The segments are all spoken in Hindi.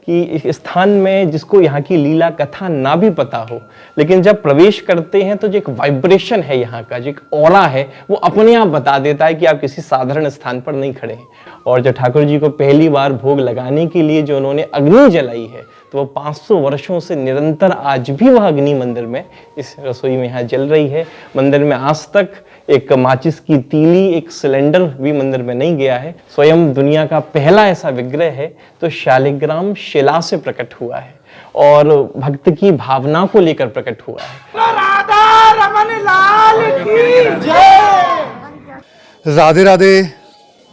कि इस स्थान में जिसको यहाँ की लीला कथा ना भी पता हो, लेकिन जब प्रवेश करते हैं तो जो एक वाइब्रेशन है यहाँ का, जो एक ऑरा है, वो अपने आप बता देता है कि आप किसी साधारण स्थान पर नहीं खड़े हैं। और जब ठाकुर जी को पहली बार भोग लगाने के लिए जो उन्होंने अग्नि जलाई है, तो वो 500 वर्षों से निरंतर आज भी वह अग्नि मंदिर में, इस रसोई में यहाँ जल रही है। मंदिर में आज तक एक माचिस की तीली, एक सिलेंडर भी मंदिर में नहीं गया है। स्वयं दुनिया का पहला ऐसा विग्रह है तो शालिग्राम शिला से प्रकट हुआ है और भक्त की भावना को लेकर प्रकट हुआ है। राधा रमन लाल की जय। राधे राधे।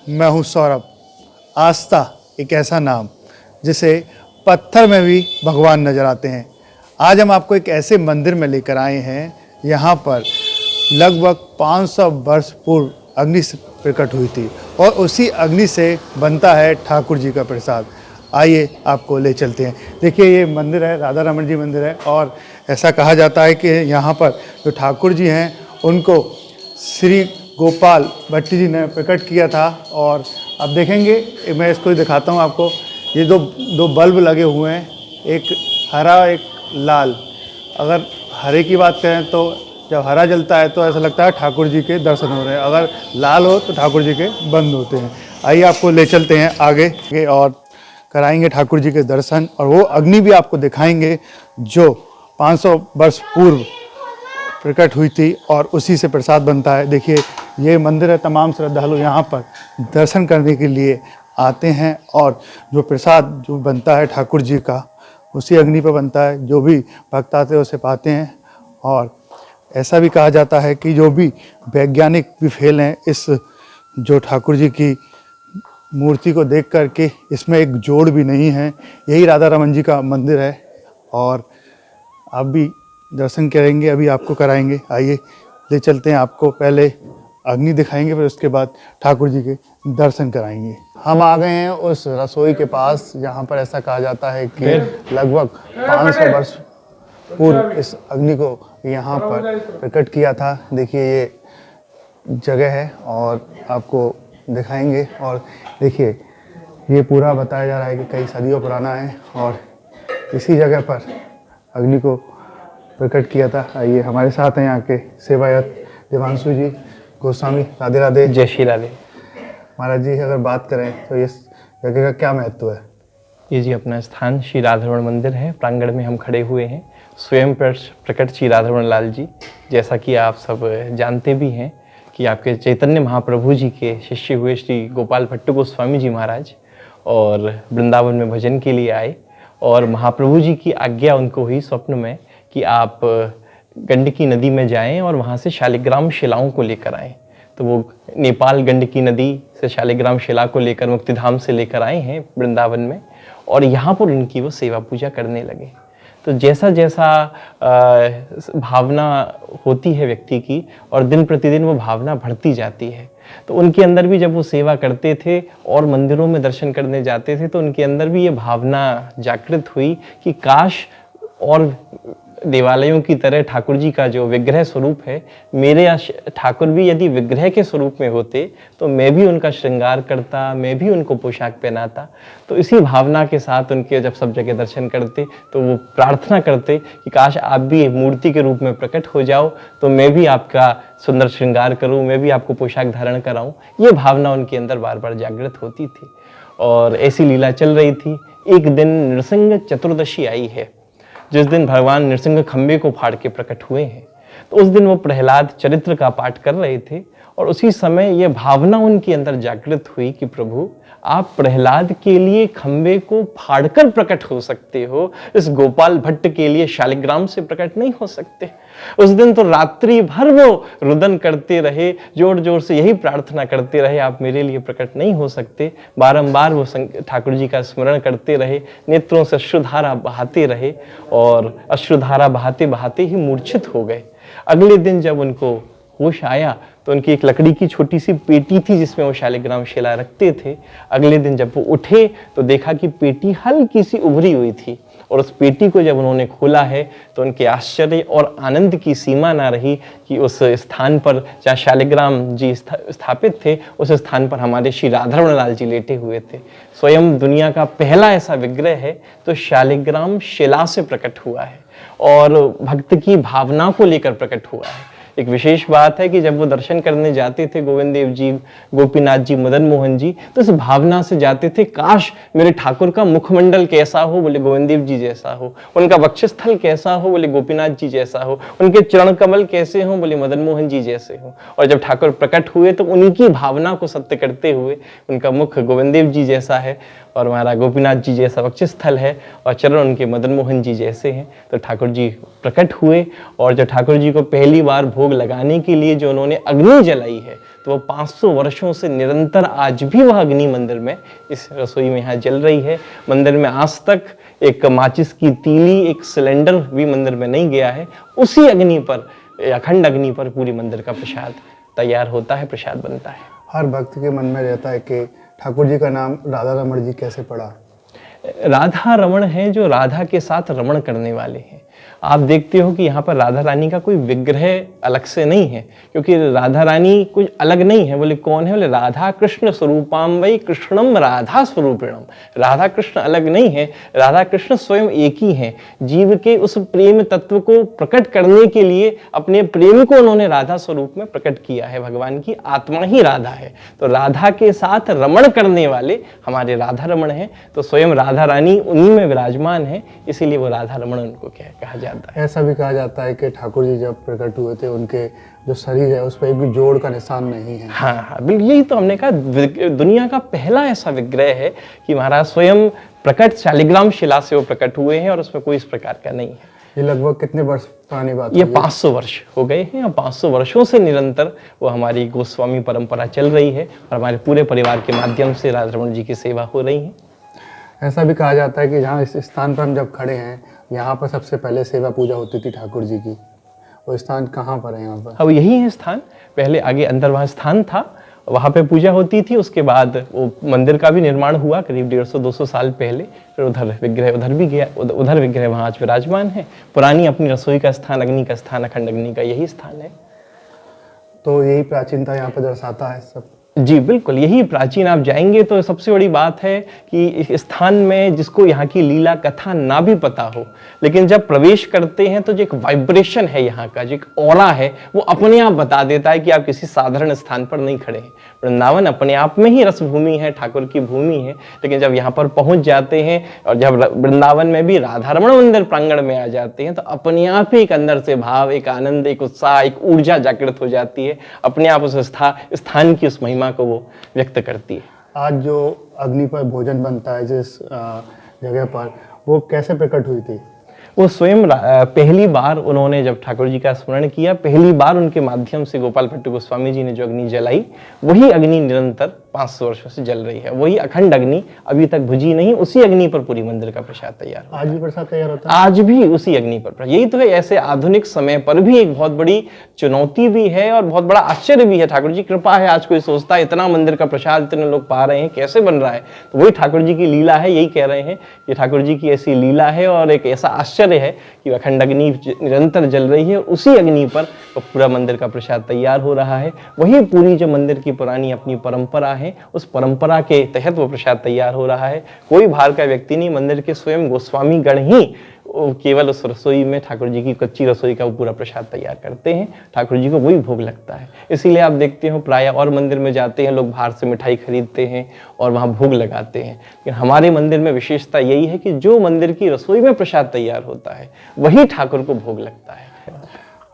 मैं हूँ सौरभ। आस्था एक ऐसा नाम जिसे पत्थर में भी भगवान नजर आते हैं। आज हम आपको एक ऐसे मंदिर में लेकर आए हैं, यहाँ पर लगभग 500 वर्ष पूर्व अग्नि प्रकट हुई थी और उसी अग्नि से बनता है ठाकुर जी का प्रसाद। आइए आपको ले चलते हैं। देखिए ये मंदिर है, राधा रमन जी मंदिर है, और ऐसा कहा जाता है कि यहाँ पर जो ठाकुर जी हैं उनको श्री गोपाल भट्ट जी ने प्रकट किया था। और अब देखेंगे, मैं इसको दिखाता हूँ आपको। ये दो बल्ब लगे हुए हैं, एक हरा एक लाल। अगर हरे की बात करें तो जब हरा जलता है तो ऐसा लगता है ठाकुर जी के दर्शन हो रहे हैं, अगर लाल हो तो ठाकुर जी के बंद होते हैं। आइए आपको ले चलते हैं आगे और कराएंगे ठाकुर जी के दर्शन, और वो अग्नि भी आपको दिखाएंगे जो 500 वर्ष पूर्व प्रकट हुई थी और उसी से प्रसाद बनता है। देखिए ये मंदिर है, तमाम श्रद्धालु यहाँ पर दर्शन करने के लिए आते हैं और जो प्रसाद जो बनता है ठाकुर जी का उसी अग्नि पर बनता है। जो भी भक्त आते हैं उसे पाते हैं। और ऐसा भी कहा जाता है कि जो भी वैज्ञानिक भी फेल हैं इस जो ठाकुर जी की मूर्ति को देख कर के, इसमें एक जोड़ भी नहीं है। यही राधा रमन जी का मंदिर है और आप भी दर्शन करेंगे, अभी आपको कराएंगे। आइए ले चलते हैं, आपको पहले अग्नि दिखाएंगे, फिर उसके बाद ठाकुर जी के दर्शन कराएंगे। हम आ गए हैं उस रसोई के पास जहाँ पर ऐसा कहा जाता है कि लगभग 500 वर्ष पूर्व इस अग्नि को यहाँ पर प्रकट किया था। देखिए ये जगह है और आपको दिखाएंगे। और देखिए ये पूरा बताया जा रहा है कि कई सदियों पुराना है और इसी जगह पर अग्नि को प्रकट किया था। आइए हमारे साथ हैं यहाँ के सेवायत देवांशु जी गोस्वामी। राधे राधे। जय श्री राधे। महाराज जी अगर बात करें तो इस जगह का क्या महत्व है? ये जी अपना स्थान श्री राधारमण मंदिर है। प्रांगण में हम खड़े हुए हैं। स्वयं प्रकट श्री राधारमण लाल जी, जैसा कि आप सब जानते भी हैं कि आपके चैतन्य महाप्रभु जी के शिष्य हुए श्री गोपाल भट्ट गोस्वामी जी महाराज और वृंदावन में भजन के लिए आए और महाप्रभु जी की आज्ञा उनको हुई स्वप्न में कि आप गंडकी नदी में जाएं और वहाँ से शालिग्राम शिलाओं को लेकर आएं। तो वो नेपाल गंडकी नदी से शालिग्राम शिला को लेकर मुक्तिधाम से लेकर आए हैं वृंदावन में, और यहाँ पर उनकी वो सेवा पूजा करने लगे। तो जैसा जैसा भावना होती है व्यक्ति की और दिन प्रतिदिन वो भावना बढ़ती जाती है, तो उनके अंदर भी जब वो सेवा करते थे और मंदिरों में दर्शन करने जाते थे तो उनके अंदर भी ये भावना जागृत हुई कि काश और देवालयों की तरह ठाकुर जी का जो विग्रह स्वरूप है, मेरे ठाकुर भी यदि विग्रह के स्वरूप में होते तो मैं भी उनका श्रृंगार करता, मैं भी उनको पोशाक पहनाता। तो इसी भावना के साथ उनके जब सब जगह दर्शन करते तो वो प्रार्थना करते कि काश आप भी मूर्ति के रूप में प्रकट हो जाओ तो मैं भी आपका सुंदर श्रृंगार करूं, मैं भी आपको पोशाक धारण कराऊं। ये भावना उनके अंदर बार बार जागृत होती थी और ऐसी लीला चल रही थी। एक दिन नृसिंह चतुर्दशी आई है, जिस दिन भगवान नृसिंह खंबे को फाड़ के प्रकट हुए हैं। तो उस दिन वो प्रहलाद चरित्र का पाठ कर रहे थे और उसी समय ये भावना उनके अंदर जागृत हुई कि प्रभु आप प्रहलाद के लिए खंबे को फाड़कर प्रकट हो सकते हो, इस गोपाल भट्ट के लिए शालिग्राम से प्रकट नहीं हो सकते। उस दिन तो रात्रि भर वो रुदन करते रहे, जोर जोर से यही प्रार्थना करते रहे, आप मेरे लिए प्रकट नहीं हो सकते। बारंबार वो ठाकुर जी का स्मरण करते रहे, नेत्रों से अश्रुधारा बहाते रहे और अश्रुधारा बहाते बहाते ही मूर्छित हो गए। अगले दिन जब उनको होश आया तो उनकी एक लकड़ी की छोटी सी पेटी थी जिसमें वो शालिग्राम शिला रखते थे। अगले दिन जब वो उठे तो देखा कि पेटी हल्की सी उभरी हुई थी, और उस पेटी को जब उन्होंने खोला है तो उनके आश्चर्य और आनंद की सीमा ना रही कि उस स्थान पर जहाँ शालिग्राम जी स्थापित थे, उस स्थान पर हमारे श्री राधारमण लाल जी लेटे हुए थे। स्वयं दुनिया का पहला ऐसा विग्रह है तो शालिग्राम शिला से प्रकट हुआ है और भक्त की भावना को लेकर प्रकट हुआ है। एक विशेष बात है कि जब वो दर्शन करने जाते थे गोविंद देव जी, गोपीनाथ जी, मदन मोहन जी, तो इस भावना से जाते थे, काश मेरे ठाकुर का मुखमंडल कैसा हो, बोले गोविंद देव जी जैसा हो, उनका वक्षस्थल कैसा हो, बोले गोपीनाथ जी जैसा हो, उनके चरण कमल कैसे हो, बोले मदन मोहन जी जैसे हो। और जब ठाकुर प्रकट हुए तो उनकी भावना को सत्य करते हुए उनका मुख गोविंद देव जी जैसा है और हमारा गोपीनाथ जी जैसा वक्षस्थल है और चरण उनके मदन मोहन जी जैसे हैं, तो ठाकुर जी प्रकट हुए। और जब ठाकुर जी को पहली बार भोग लगाने के लिए जो उन्होंने अग्नि जलाई है, तो वो 500 वर्षों से निरंतर आज भी वह अग्नि मंदिर में, इस रसोई में यहाँ जल रही है। मंदिर में आज तक एक माचिस की तीली, एक सिलेंडर भी मंदिर में नहीं गया है। उसी अग्नि पर, अखंड अग्नि पर पूरी मंदिर का प्रसाद तैयार होता है, प्रसाद बनता है। हर भक्त के मन में रहता है कि ठाकुर जी का नाम राधा रमण जी कैसे पड़ा। राधा रमण है जो राधा के साथ रमण करने वाले हैं। आप देखते हो कि यहाँ पर राधा रानी का कोई विग्रह अलग से नहीं है, क्योंकि राधा रानी कुछ अलग नहीं है। बोले कौन है? बोले राधा कृष्ण स्वरूपाम वै कृष्णम राधा स्वरूपिणम। राधा कृष्ण अलग नहीं है, राधा कृष्ण स्वयं एक ही हैं। जीव के उस प्रेम तत्व को प्रकट करने के लिए अपने प्रेम को उन्होंने राधा स्वरूप में प्रकट किया है। भगवान की आत्मा ही राधा है, तो राधा के साथ रमण करने वाले हमारे राधा रमण हैं। तो स्वयं राधा रानी उन्हीं में विराजमान है, इसीलिए वो राधा रमण उनको कहा जाता है। ऐसा भी कहा जाता है कि ठाकुर जी जब प्रकट हुए थे उनके जो शरीर है उस पर एक भी जोड़ का निशान नहीं है। हाँ हाँ बिल्कुल, यही तो हमने कहा, दुनिया का पहला ऐसा विग्रह है कि महाराज स्वयं प्रकट शालिग्राम शिला से वो प्रकट हुए हैं और उसमें कोई इस प्रकार का नहीं है। ये लगभग कितने वर्ष पुरानी बात है? ये 500 वर्ष हो गए हैं और 500 वर्षों से निरंतर वो हमारी गोस्वामी परंपरा चल रही है और हमारे पूरे परिवार के माध्यम से राधा रमण जी की सेवा हो रही है। ऐसा भी कहा जाता है कि जहाँ इस स्थान पर हम जब खड़े हैं, यहाँ पर सबसे पहले सेवा पूजा होती थी ठाकुर जी की। वो स्थान कहाँ पर है यहाँ पर? अब यही है स्थान, पहले आगे अंदर वहाँ स्थान था, वहाँ पे पूजा होती थी। उसके बाद वो मंदिर का भी निर्माण हुआ करीब 150-200 साल पहले। फिर उधर विग्रह उधर भी गया, उधर विग्रह वहाँ आज विराजमान है। पुरानी अपनी रसोई का स्थान, अग्नि का स्थान, अखंड अग्नि का यही स्थान है। तो यही प्राचीनता यहाँ पर दर्शाता है सब। जी बिल्कुल, यही प्राचीन। आप जाएंगे तो सबसे बड़ी बात है कि इस स्थान में जिसको यहाँ की लीला कथा ना भी पता हो, लेकिन जब प्रवेश करते हैं तो जो एक वाइब्रेशन है यहाँ का, जो एक ऑरा है, वो अपने आप बता देता है कि आप किसी साधारण स्थान पर नहीं खड़े हैं। वृंदावन अपने आप में ही रस भूमि है, ठाकुर की भूमि है, लेकिन जब यहाँ पर पहुँच जाते हैं और जब वृंदावन में भी राधा रमण मंदिर प्रांगण में आ जाते हैं तो अपने आप ही एक अंदर से भाव, एक आनंद, एक उत्साह, एक ऊर्जा जागृत हो जाती है। अपने आप उस स्थान की उस महिमा को वो व्यक्त करती है। आज जो अग्नि पर भोजन बनता है जिस जगह पर, वो कैसे प्रकट हुई थी? वो स्वयं पहली बार उन्होंने जब ठाकुर जी का स्मरण किया, पहली बार उनके माध्यम से गोपाल भट्ट गोस्वामी जी ने जो अग्नि जलाई, वही अग्नि निरंतर 500 वर्षों से जल रही है। वही अखंड अग्नि अभी तक बुझी नहीं, उसी अग्नि पर पूरी मंदिर का प्रसाद तैयार होता है। आज भी प्रसाद तैयार होता है? आज भी उसी अग्नि पर। यही तो है, ऐसे आधुनिक समय पर भी एक बहुत बड़ी चुनौती भी है और बहुत बड़ा आश्चर्य भी है। ठाकुर जी कृपा है, आज कोई सोचता है इतना मंदिर का प्रसाद इतने लोग पा रहे हैं, कैसे बन रहा है? तो वही ठाकुर जी की लीला है, यही कह रहे हैं कि ठाकुर जी की ऐसी लीला है और एक ऐसा आश्चर्य है कि अखंड अग्नि निरंतर जल रही है, उसी अग्नि पर पूरा मंदिर का प्रसाद तैयार हो रहा है। वही पूरी जो मंदिर की पुरानी अपनी परंपरा है, उस परंपरा के तहत वो प्रसाद तैयार हो रहा है। कोई बाहर का व्यक्ति नहीं, मंदिर के स्वयं गोस्वामी गण ही केवल उस रसोई में ठाकुर जी की कच्ची रसोई का वो पूरा प्रसाद तैयार करते हैं। ठाकुर जी को वही भोग लगता है। इसीलिए आप देखते हो प्राय और मंदिर में जाते हैं लोग, बाहर से मिठाई खरीदते हैं और वहाँ भोग लगाते हैं, लेकिन हमारे मंदिर में विशेषता यही है कि जो मंदिर की रसोई में प्रसाद तैयार होता है वही ठाकुर को भोग लगता है।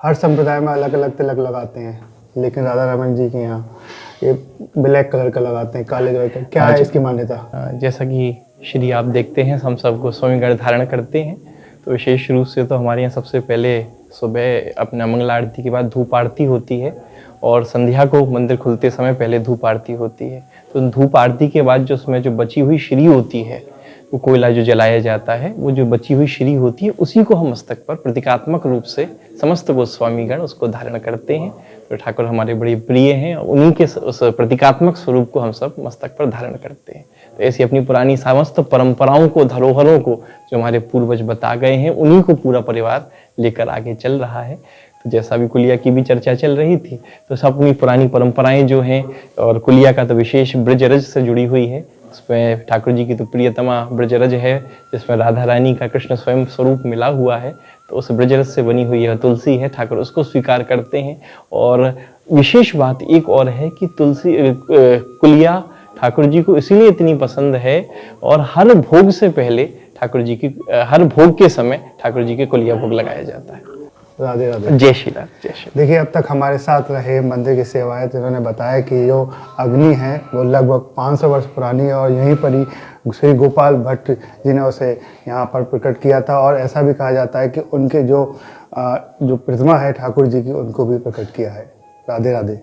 हर संप्रदाय में अलग अलग तिलक लगाते हैं, लेकिन राधा रमण जी के यहाँ ये ब्लैक कलर का लगाते हैं, काले कलर का। क्या है इसकी मान्यता? जैसा कि श्री आप देखते हैं, हम सब गोस्वामी गण धारण करते हैं, तो विशेष रूप से तो हमारे यहाँ सबसे पहले सुबह अपना मंगला आरती के बाद धूप आरती होती है और संध्या को मंदिर खुलते समय पहले धूप आरती होती है। तो धूप आरती के बाद जो उसमें जो बची हुई श्री होती है, वो कोयला जो जलाया जाता है, वो जो बची हुई श्री होती है, उसी को हम मस्तक पर प्रतीकात्मक रूप से समस्त गोस्वामीगण उसको धारण करते हैं। तो ठाकुर हमारे बड़े प्रिय हैं, उन्हीं के उस प्रतीकात्मक स्वरूप को हम सब मस्तक पर धारण करते हैं। तो ऐसी अपनी पुरानी समस्त परंपराओं को, धरोहरों को जो हमारे पूर्वज बता गए हैं, उन्हीं को पूरा परिवार लेकर आगे चल रहा है। तो जैसा भी कुलिया की भी चर्चा चल रही थी, तो सब अपनी पुरानी परंपराएं जो हैं, और कुलिया का तो विशेष ब्रजरज से जुड़ी हुई है। उसमें ठाकुर जी की तो प्रियतमा ब्रजरज है, जिसमें राधा रानी का कृष्ण स्वयं स्वरूप मिला हुआ है। तो उस ब्रजरज से बनी हुई यह तुलसी है, ठाकुर उसको स्वीकार करते हैं। और विशेष बात एक और है कि तुलसी कुलिया ठाकुर जी को इसीलिए इतनी पसंद है, और हर भोग से पहले ठाकुर जी की, हर भोग के समय ठाकुर जी के कुलिया भोग लगाया जाता है। राधे राधे। जय श्री राम, जय श्री राम। देखिए, अब तक हमारे साथ रहे मंदिर की सेवाएं, तो इन्होंने बताया कि जो अग्नि है वो लगभग 500 वर्ष पुरानी है, और यहीं पर ही श्री गोपाल भट्ट जी ने उसे यहाँ पर प्रकट किया था। और ऐसा भी कहा जाता है कि उनके जो प्रतिमा है ठाकुर जी की, उनको भी प्रकट किया है। राधे राधे।